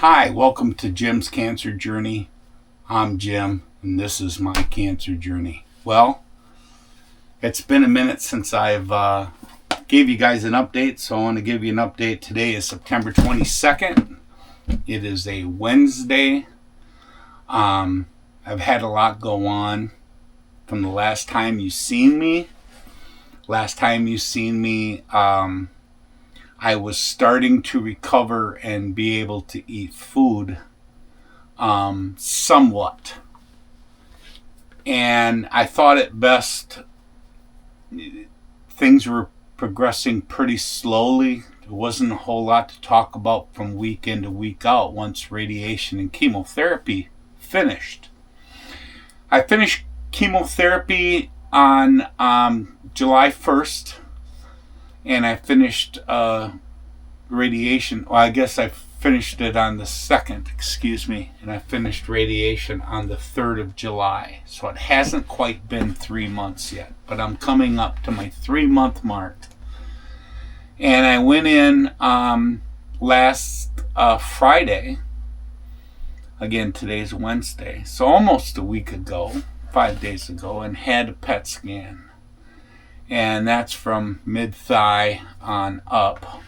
Hi, welcome to Jim's Cancer Journey. I'm Jim, and this is my cancer journey. Well, it's been a minute since I've gave you guys an update, so I want to give you an update. Today is September 22nd. It is a Wednesday. I've had a lot go on from the last time you seen me. I was starting to recover and be able to eat food somewhat. And I thought it best, things were progressing pretty slowly. There wasn't a whole lot to talk about from week in to week out once radiation and chemotherapy finished. I finished chemotherapy on July 1st, and I finished radiation. Well, I guess I finished it on the 2nd, and I finished radiation on the 3rd of July. So it hasn't quite been 3 months yet, but I'm coming up to my 3-month mark. And I went in last Friday. Again, today's Wednesday, so almost a week ago, 5 days ago, and had a PET scan. And that's from mid-thigh on up.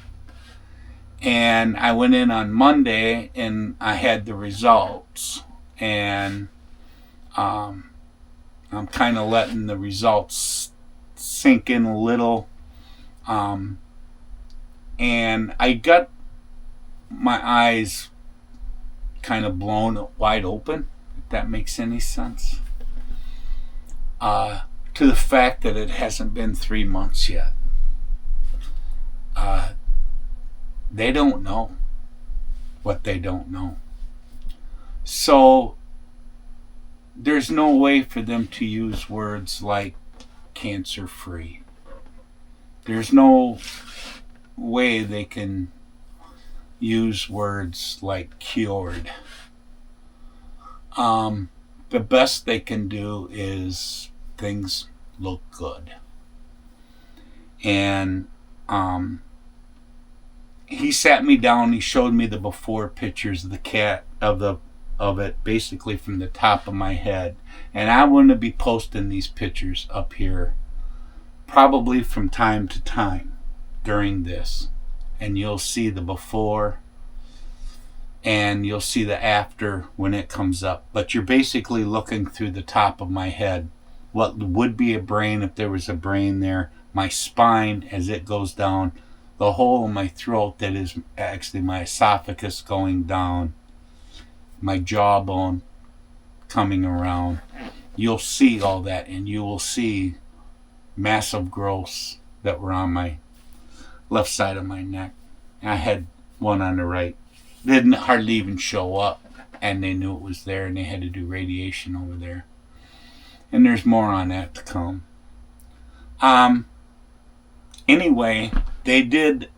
And I went in on Monday and I had the results. And I'm kind of letting the results sink in a little. And I got my eyes kind of blown wide open, if that makes any sense. To the fact that it hasn't been 3 months yet. They don't know what they don't know. So there's no way for them to use words like cancer-free. There's no way they can use words like cured. The best they can do is things look good. And he sat me down, he showed me the before pictures of the cat of it basically from the top of my head. And I want to be posting these pictures up here probably from time to time during this. And you'll see the before and you'll see the after when it comes up. But you're basically looking through the top of my head. What would be a brain if there was a brain there, my spine as it goes down, the hole in my throat that is actually my esophagus going down, my jawbone coming around. You'll see all that, and you will see massive growths that were on my left side of my neck. I had one on the right. They didn't hardly even show up, and they knew it was there, and they had to do radiation over there. And there's more on that to come. Anyway, they did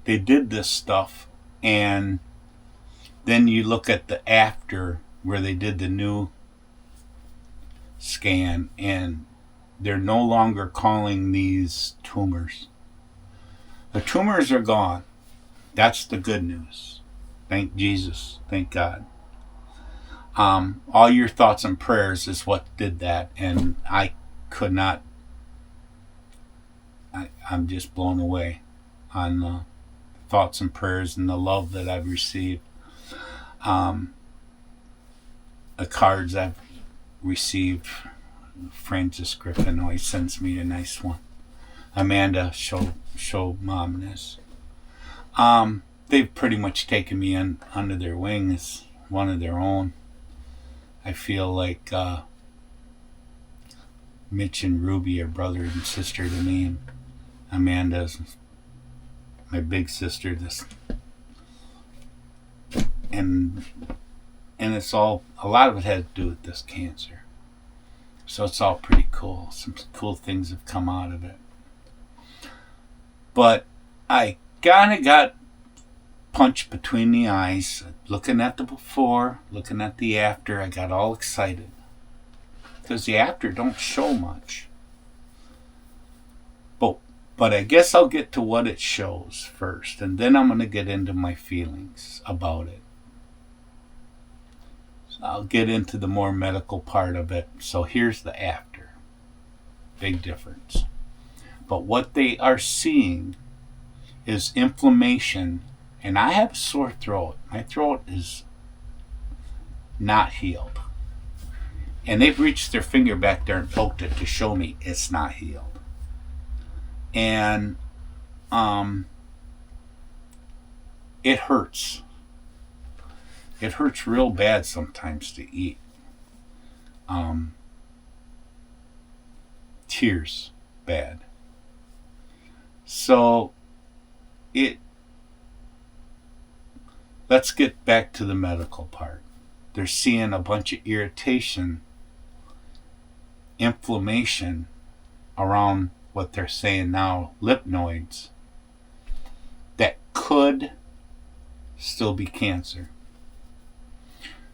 this stuff, and then you look at the after where they did the new scan, and they're no longer calling these tumors. The tumors are gone. That's the good news. Thank Jesus. Thank God. All your thoughts and prayers is what did that, and I could not. I'm just blown away on the thoughts and prayers and the love that I've received. The cards I've received. Francis Griffin always sends me a nice one. Amanda show mom this. They've pretty much taken me under their wing as one of their own. I feel like Mitch and Ruby are brother and sister to me, and Amanda's my big sister. And it's all, a lot of it had to do with this cancer. So it's all pretty cool. Some cool things have come out of it. But I kind of got punched between the eyes. Looking at the before, looking at the after, I got all excited. Because the after don't show much. But But I guess I'll get to what it shows first, and then I'm going to get into my feelings about it. So I'll get into the more medical part of it. So here's the after. Big difference. But what they are seeing is inflammation, and I have a sore throat. My throat is not healed. And they've reached their finger back there and poked it to show me it's not healed. And it hurts. It hurts real bad sometimes to eat. Tears bad. So let's get back to the medical part. They're seeing a bunch of irritation, inflammation around what they're saying now, lymph nodes, that could still be cancer.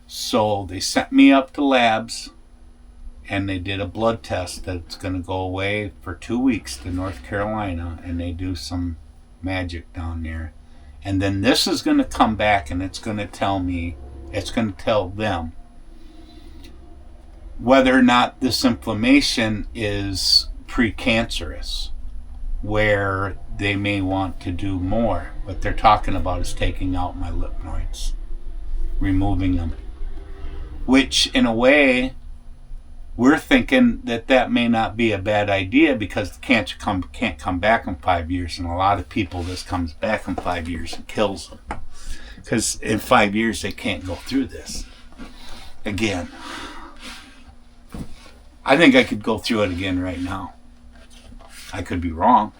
So they sent me up to labs, and they did a blood test that's going to go away for 2 weeks to North Carolina, and they do some magic down there. And then this is going to come back, and it's going to tell them whether or not this inflammation is precancerous, where they may want to do more. What they're talking about is taking out my lymph nodes, removing them, which in a way we're thinking that may not be a bad idea, because the cancer can't come back in 5 years, and a lot of people, this comes back in 5 years and kills them, because in 5 years they can't go through this again. I think I could go through it again right now. I could be wrong,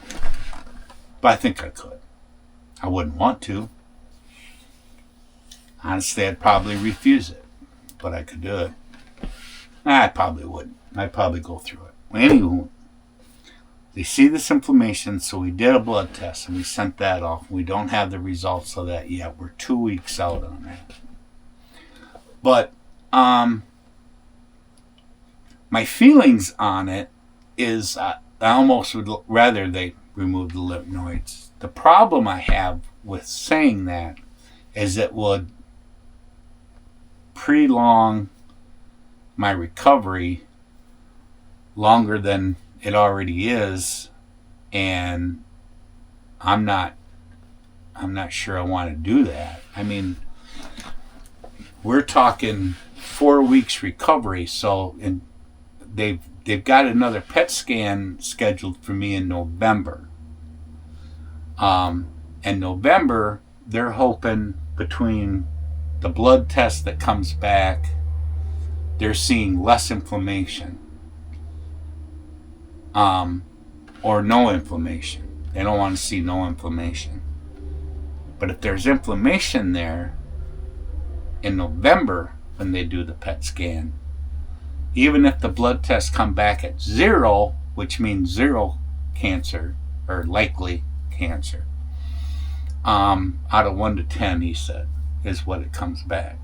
but I think I could. I wouldn't want to. Honestly, I'd probably refuse it, but I could do it. I probably wouldn't. I'd probably go through it. Anywho, they see this inflammation, so we did a blood test and we sent that off. We don't have the results of that yet. We're 2 weeks out on that. But my feelings on it is I almost would rather they remove the lymph nodes. The problem I have with saying that is it would prolong my recovery longer than it already is, and I'm not sure I want to do that. I mean, we're talking 4 weeks recovery, so they've got another PET scan scheduled for me in November. In November, they're hoping between the blood test that comes back, they're seeing less inflammation, or no inflammation. They don't want to see no inflammation. But if there's inflammation there in November when they do the PET scan, even if the blood tests come back at 0, which means 0 cancer, or likely cancer, out of 1 to 10, he said, is what it comes back.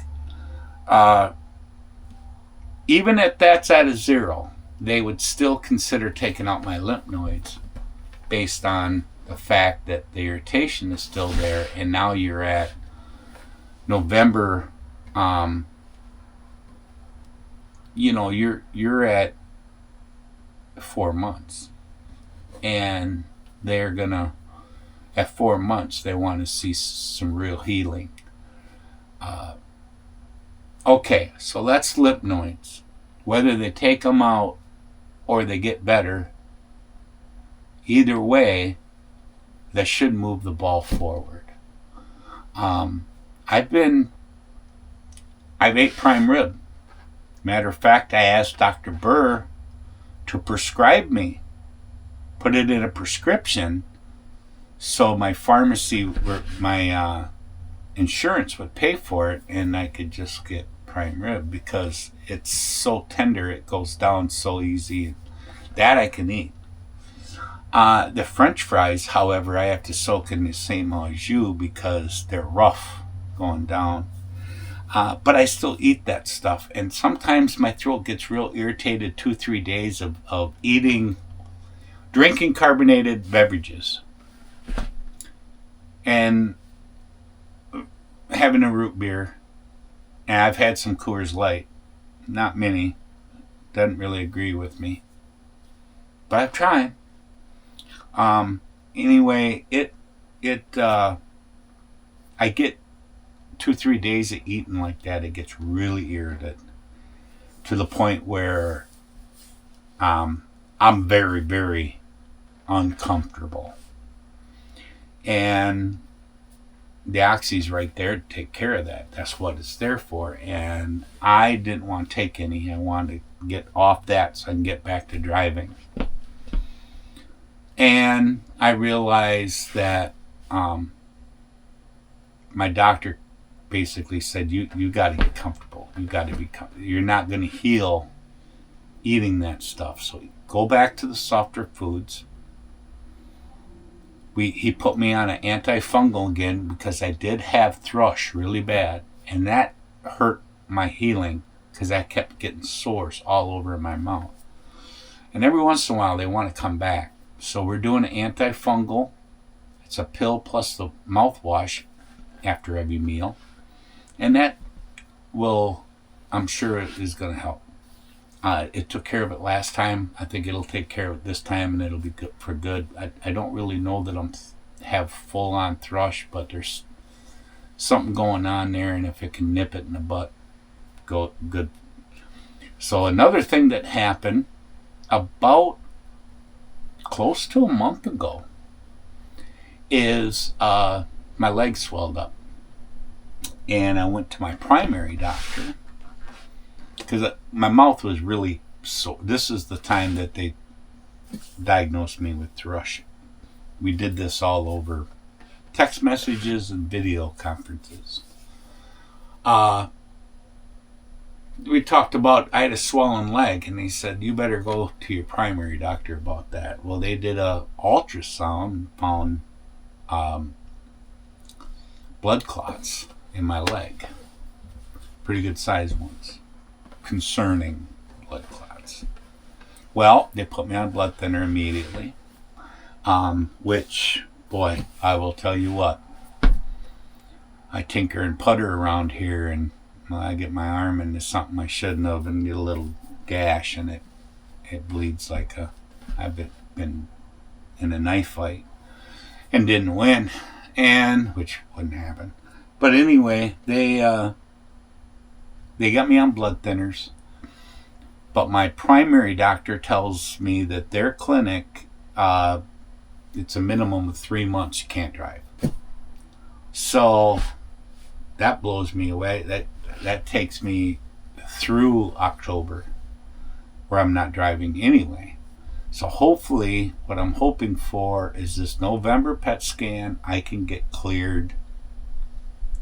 Even if that's at a 0, they would still consider taking out my lymph nodes based on the fact that the irritation is still there, and now you're at November. You're at 4 months, and they're gonna, at 4 months, they want to see some real healing. Okay, so that's lymph nodes. Whether they take them out or they get better, either way, that should move the ball forward. I've ate prime rib. Matter of fact, I asked Dr. Burr to prescribe me, put it in a prescription, so my pharmacy, my insurance would pay for it, and I could just get prime rib, because it's so tender, it goes down so easy. That I can eat. The French fries, however, I have to soak in the same au jus because they're rough going down. But I still eat that stuff, and sometimes my throat gets real irritated 2-3 days of eating drinking carbonated beverages and having a root beer. And I've had some Coors Light, not many. Doesn't really agree with me, but I've tried. Anyway, I get 2-3 days of eating like that. It gets really irritated to the point where I'm very, very uncomfortable. And the Oxy's right there to take care of that. That's what it's there for. And I didn't want to take any. I wanted to get off that so I can get back to driving. And I realized that my doctor basically said, you got to get comfortable. You got to be comfortable. You're not going to heal eating that stuff. So go back to the softer foods. He put me on an antifungal again because I did have thrush really bad, and that hurt my healing because I kept getting sores all over my mouth. And every once in a while they want to come back. So we're doing an antifungal. It's a pill plus the mouthwash after every meal. And that will, I'm sure it is going to help. It took care of it last time. I think it'll take care of it this time, and it'll be good for good. I don't really know that I'm have full-on thrush, but there's something going on there, and if it can nip it in the butt, go good. So another thing that happened about close to a month ago is my leg swelled up, and I went to my primary doctor because my mouth was really sore. This is the time that they diagnosed me with thrush. We did this all over text messages and video conferences. We talked about, I had a swollen leg, and they said, you better go to your primary doctor about that. Well, they did a ultrasound, found blood clots in my leg. Pretty good sized ones. Concerning blood clots. Well, they put me on blood thinner immediately, which, boy, I will tell you what, I tinker and putter around here, and I get my arm into something I shouldn't have and get a little gash, and it bleeds like I've been in a knife fight and didn't win, and which wouldn't happen. But anyway, they got me on blood thinners, but my primary doctor tells me that their clinic, it's a minimum of 3 months you can't drive. So that blows me away. That takes me through October, where I'm not driving anyway. So hopefully, what I'm hoping for is this November PET scan, I can get cleared,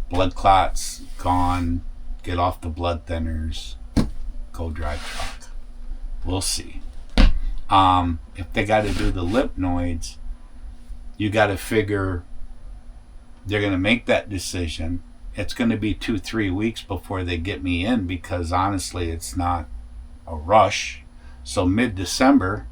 blood clots gone, get off the blood thinners, go drive truck. We'll see. If they got to do the lymph nodes, you got to figure they're going to make that decision. It's going to be 2-3 weeks before they get me in, because honestly, it's not a rush. So mid-December,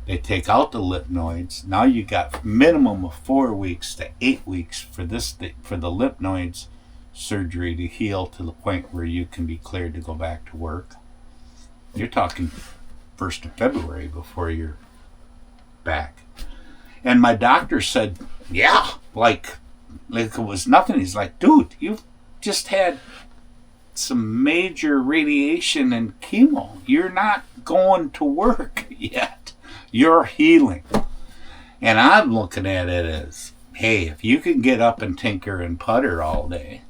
they take out the lymph nodes. Now you got minimum of 4 weeks to 8 weeks for the lymph nodes surgery to heal to the point where you can be cleared to go back to work. You're talking 1st of February before you're back. And my doctor said, yeah, like it was nothing. He's like, dude, you've just had some major radiation and chemo. You're not going to work yet. You're healing. And I'm looking at it as, hey, if you can get up and tinker and putter all day,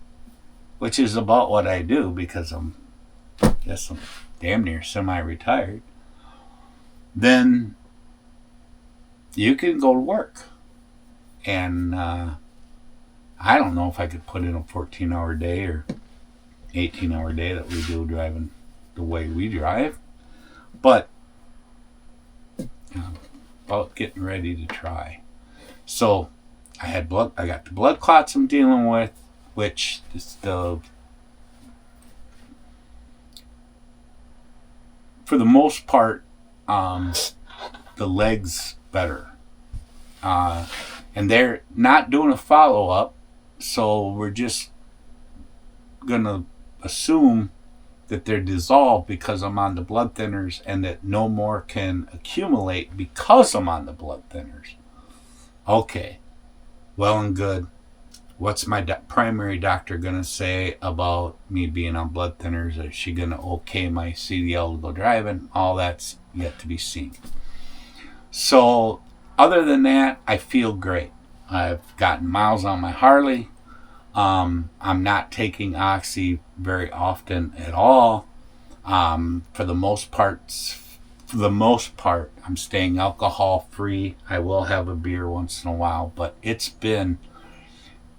which is about what I do because I'm damn near semi-retired, then you can go to work. And I don't know if I could put in a 14-hour day or 18-hour day that we do driving the way we drive, but about getting ready to try. So I got the blood clots I'm dealing with, which is for the most part, the the legs better. And they're not doing a follow-up, so we're just going to assume that they're dissolved because I'm on the blood thinners and that no more can accumulate because I'm on the blood thinners. Okay, well and good. What's my primary doctor going to say about me being on blood thinners? Is she going to okay my CDL to go driving? All that's yet to be seen. So other than that, I feel great. I've gotten miles on my Harley. I'm not taking Oxy very often at all. For the most part, I'm staying alcohol free. I will have a beer once in a while, but it's been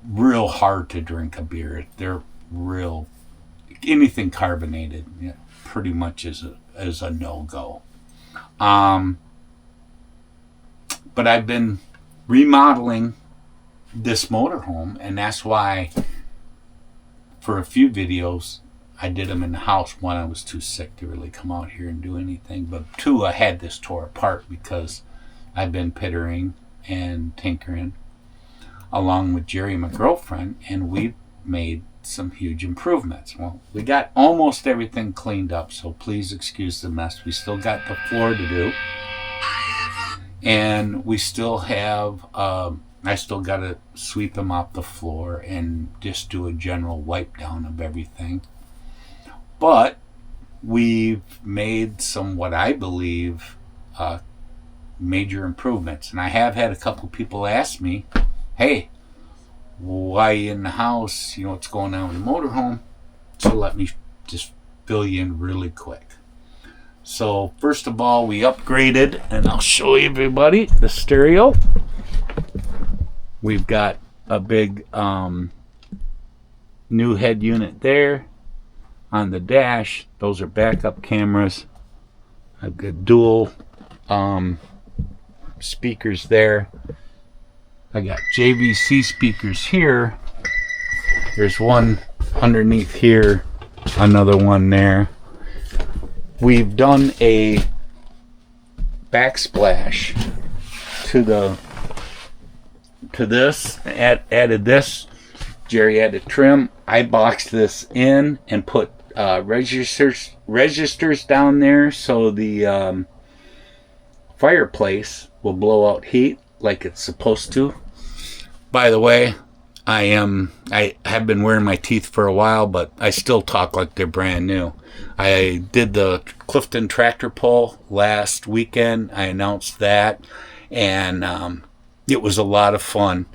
real hard to drink a beer. They're real, anything carbonated, yeah, pretty much is a no-go. But I've been remodeling this motorhome, and that's why for a few videos I did them in the house. One, I was too sick to really come out here and do anything, but two, I had this tore apart because I've been pittering and tinkering along with Jerry, my girlfriend, and we've made some huge improvements. Well, we got almost everything cleaned up, so please excuse the mess. We still got the floor to do, and we still have I still got to sweep them off the floor and just do a general wipe down of everything. But we've made some, what I believe, major improvements. And I have had a couple people ask me, hey, why in the house? You know what's going on with the motorhome? So let me just fill you in really quick. So first of all, we upgraded, and I'll show everybody the stereo. We've got a big new head unit there on the dash. Those are backup cameras. I've got dual speakers there. I got JVC speakers here. There's one underneath here, another one there. We've done a backsplash to this, added this. Jerry had to trim. I boxed this in and put registers down there so the fireplace will blow out heat like it's supposed to. By the way, I have been wearing my teeth for a while, but I still talk like they're brand new. I did the Clifton tractor pull last weekend. I announced that, and it was a lot of fun.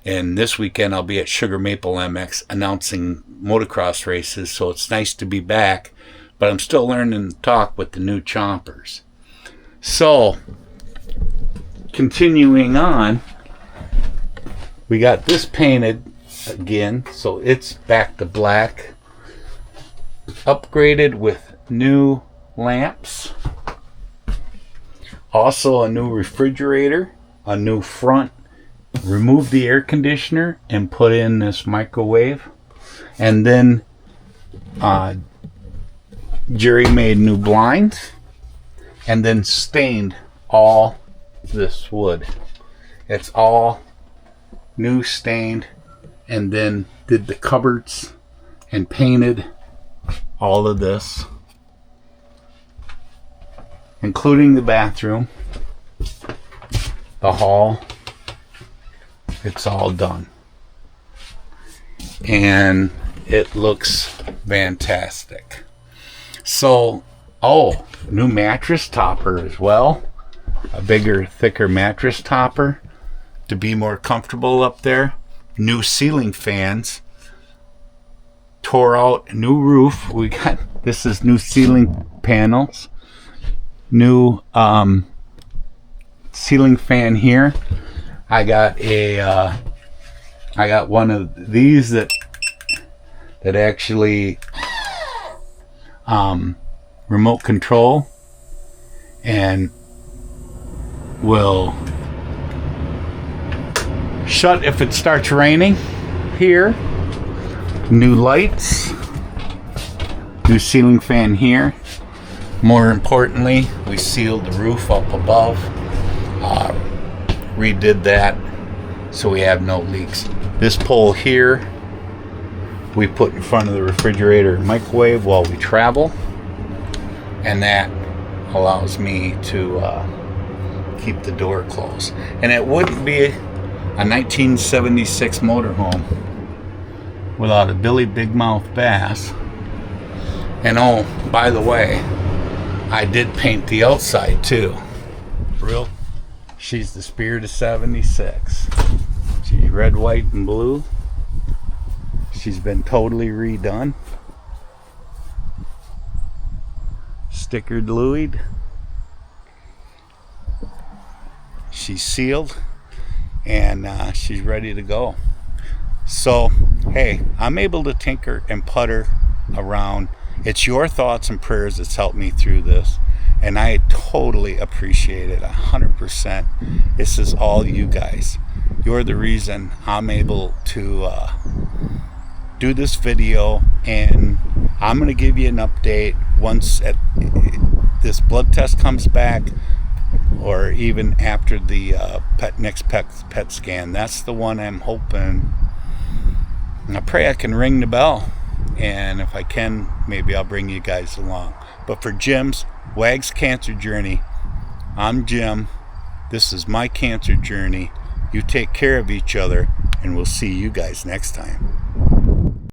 And this weekend I'll be at Sugar Maple MX announcing motocross races, so it's nice to be back. But I'm still learning to talk with the new chompers. So, continuing on, we got this painted again, so it's back to black. Upgraded with new lamps. Also a new refrigerator, a new front. Removed the air conditioner and put in this microwave. And then Jerry made new blinds and then stained all this wood. It's all new stained, and then did the cupboards and painted all of this, including the bathroom, the hall. It's all done, and it looks fantastic. So, new mattress topper as well, a bigger, thicker mattress topper to be more comfortable up there. New ceiling fans. Tore out new roof. This is new ceiling panels. New ceiling fan here. I got one of these that actually remote control and will shut if it starts raining here. New lights, new ceiling fan here. More importantly, we sealed the roof up above redid that so we have no leaks. This pole here we put in front of the refrigerator and microwave while we travel, and that allows me to keep the door closed. And it wouldn't be a 1976 motorhome without a Billy Big Mouth Bass. And oh, by the way, I did paint the outside too. Real. She's the Spirit of 76. She's red, white, and blue. She's been totally redone. Stickered Louis. She's sealed, and she's ready to go. So, hey, I'm able to tinker and putter around. It's your thoughts and prayers that's helped me through this, and I totally appreciate it 100%. This is all you guys. You're the reason I'm able to do this video, and I'm going to give you an update once this blood test comes back, or even after the next pet scan. That's the one I'm hoping. And I pray I can ring the bell, and if I can, maybe I'll bring you guys along. But for Jim's Wags Cancer Journey, I'm Jim. This is my cancer journey. You take care of each other, and we'll see you guys next time.